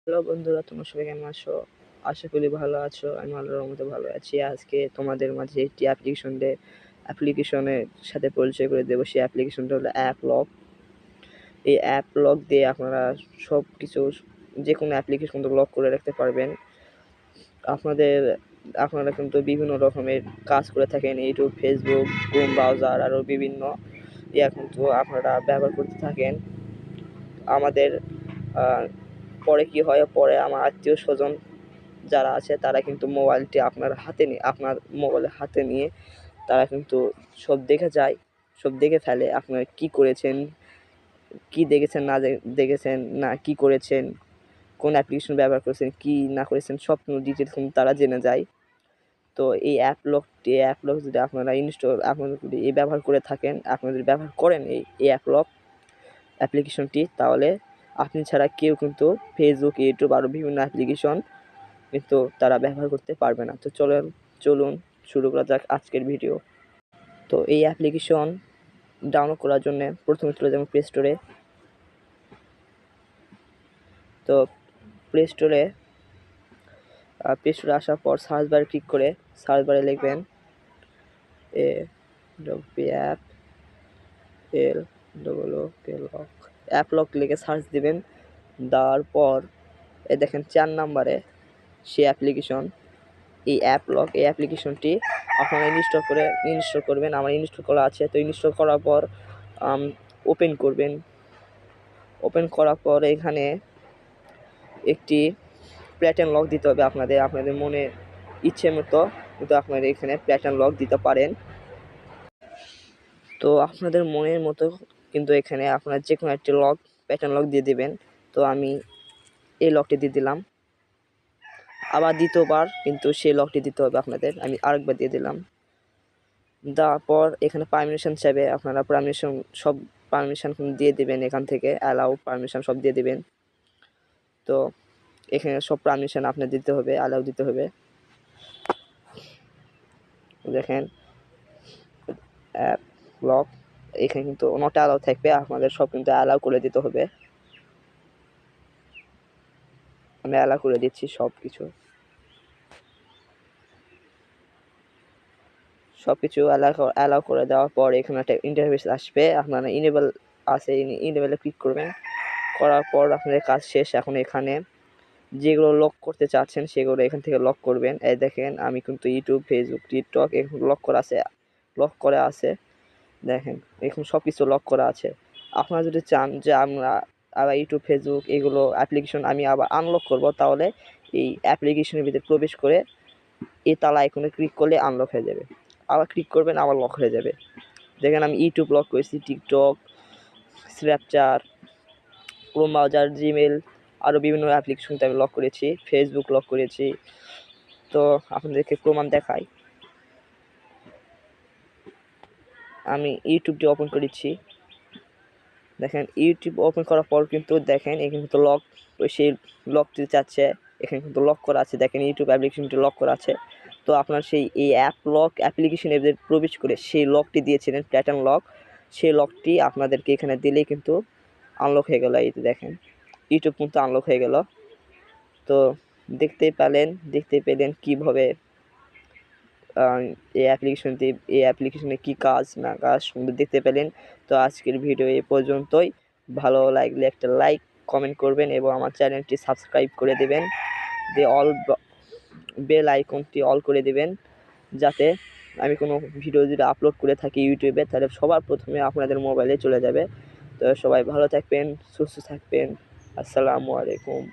Hello বন্ধুরা, তোমরা সবাই কেমন আছো? আশা করি ভালো আছো। আমি আল্লাহর রহমতে ভালো আছি। আজকে তোমাদের মাঝে একটি অ্যাপ্লিকেশনের সাথে পরিচয় করে দেবো। সেই অ্যাপ্লিকেশনটা হলো অ্যাপ লক। এই অ্যাপ লক দিয়ে আপনারা সব কিছু যে কোনো অ্যাপ্লিকেশন কিন্তু লক করে রাখতে পারবেন। আপনারা কিন্তু বিভিন্ন রকমের কাজ করে থাকেন, ইউটিউব, ফেসবুক, ক্রোম ব্রাউজার আরও বিভিন্ন কিন্তু আপনারা ব্যবহার করতে থাকেন। আমাদের পরে কি হয়, পরে আমার আত্মীয় স্বজন যারা আছে তারা কিন্তু মোবাইলটি আপনার মোবাইলের হাতে নিয়ে তারা কিন্তু সব দেখে যায়, সব দেখে ফেলে। আপনারা কি করেছেন, কি দেখেছেন, না দেখেছেন, না কি করেছেন, কোন অ্যাপ্লিকেশন ব্যবহার করেছেন, কি না করেছেন, সব ডিটেলস কিন্তু তারা জেনে যায়। তো এই অ্যাপ লক যদি আপনারা যদি ব্যবহার করে থাকেন, আপনারা যদি ব্যবহার করেন এই অ্যাপ লক অ্যাপ্লিকেশনটি, তাহলে আপনি ছাড়া কেউ কিন্তু ফেসবুক, ইউটিউব আরও বিভিন্ন অ্যাপ্লিকেশন কিন্তু তারা ব্যবহার করতে পারবে না। তো চলুন শুরু করা যাক আজকের ভিডিও। তো এই অ্যাপ্লিকেশন ডাউনলোড করার জন্য প্রথমে চলে যাবেন প্লে স্টোরে। তো প্লে স্টোরে আসার পর সার্চ বারে ক্লিক করে সার্চ বারে লিখবেন অ্যাপ লক লিখে সার্চ দিবেন। দেওয়ার পর দেখেন 4 নম্বরে সেই অ্যাপ্লিকেশন, এই এই অ্যাপ্লিকেশনটি আপনারা ইনস্টল করবেন। আমার ইনস্টল করা আছে। তো ইনস্টল করার পর ওপেন করবেন। ওপেন করার পর এখানে একটি প্যাটার্ন লক দিতে হবে আপনাদের মনে ইচ্ছে মতো কিন্তু আপনারা এখানে প্যাটার্ন লক দিতে পারেন। তো আপনাদের মনের মতো কিন্তু এখানে আপনারা যে কোনো একটি প্যাটার্ন লক দিয়ে দেবেন। তো আমি এই লকটি দিয়ে দিলাম। আবার দ্বিতীয়বার কিন্তু সেই লকটি দিতে হবে আপনাদের। আমি আরেকবার দিয়ে দিলাম। দেওয়ার পর এখানে পারমিশন চাইবে, আপনারা সব পারমিশন দিয়ে দেবেন। এখান থেকে অ্যালাউ পারমিশন সব দিয়ে দেবেন। তো এখানে সব পারমিশন আপনার দিতে হবে, অ্যালাউ দিতে হবে। দেখেন অ্যাপ লক এখানে কিন্তু নট অ্যালাউ থাকবে, আপনাদের সব কিন্তু অ্যালাউ করে দিতে হবে। আমি অ্যালাউ করে দিচ্ছি সব কিছু অ্যালাউ করে দেওয়ার পর এখানে একটা ইন্টারফেস আসবে। আপনারা ইনেবলে ক্লিক করবেন। করার পর আপনাদের কাজ শেষ। এখন এখানে যেগুলো লক করতে চাচ্ছেন সেগুলো এখান থেকে লক করবেন। এই দেখেন আমি কিন্তু ইউটিউব, ফেসবুক, টিকটক এখন লক করা আছে। দেখেন এখন সব কিছু লক করা আছে। আপনারা যদি চান যে আমরা আবার ইউটিউব, ফেসবুক এগুলো অ্যাপ্লিকেশন আমি আবার আনলক করব, তাহলে এই অ্যাপ্লিকেশনের ভিতরে প্রবেশ করে এই তালা আইকনে ক্লিক করলে আনলক হয়ে যাবে। আবার ক্লিক করবেন, আবার লক হয়ে যাবে। দেখেন আমি ইউটিউব লক করেছি, TikTok, Snapchat, Chrome browser, Gmail আরও বিভিন্ন অ্যাপ্লিকেশনতে আমি লক করেছি, ফেসবুক লক করেছি। তো আপনাদেরকে প্রমাণ দেখাই। আমি ইউটিউবটি ওপেন করেছি। দেখেন ইউটিউব ওপেন করার পর কিন্তু দেখেন এখানে কিন্তু সেই লকটি চাচ্ছে, এখানে কিন্তু লক করা আছে। দেখেন ইউটিউব অ্যাপ্লিকেশনটি লক করা আছে। তো আপনার এই অ্যাপ লক অ্যাপ্লিকেশনে প্রবেশ করে সেই লকটি দিয়েছিলেন প্যাটার্ন লক, সেই লকটি আপনাদেরকে এখানে দিলেই কিন্তু আনলক হয়ে গেল। এই দেখেন ইউটিউব কিন্তু আনলক হয়ে গেল। তো দেখতে পেলেন কীভাবে এই অ্যাপ্লিকেশনে কী কাজ না কাজ সুন্দর দেখতে পেলেন। তো আজকের ভিডিও এই পর্যন্তই। ভালো লাগলে একটা লাইক, কমেন্ট করবেন এবং আমার চ্যানেলটি সাবস্ক্রাইব করে দেবেন। বেল আইকনটি অল করে দেবেন, যাতে আমি কোনো ভিডিও যদি আপলোড করে থাকি ইউটিউবে, তাহলে সবার প্রথমে আপনাদের মোবাইলে চলে যাবে। তো সবাই ভালো থাকবেন, সুস্থ থাকবেন। আসসালামু আলাইকুম।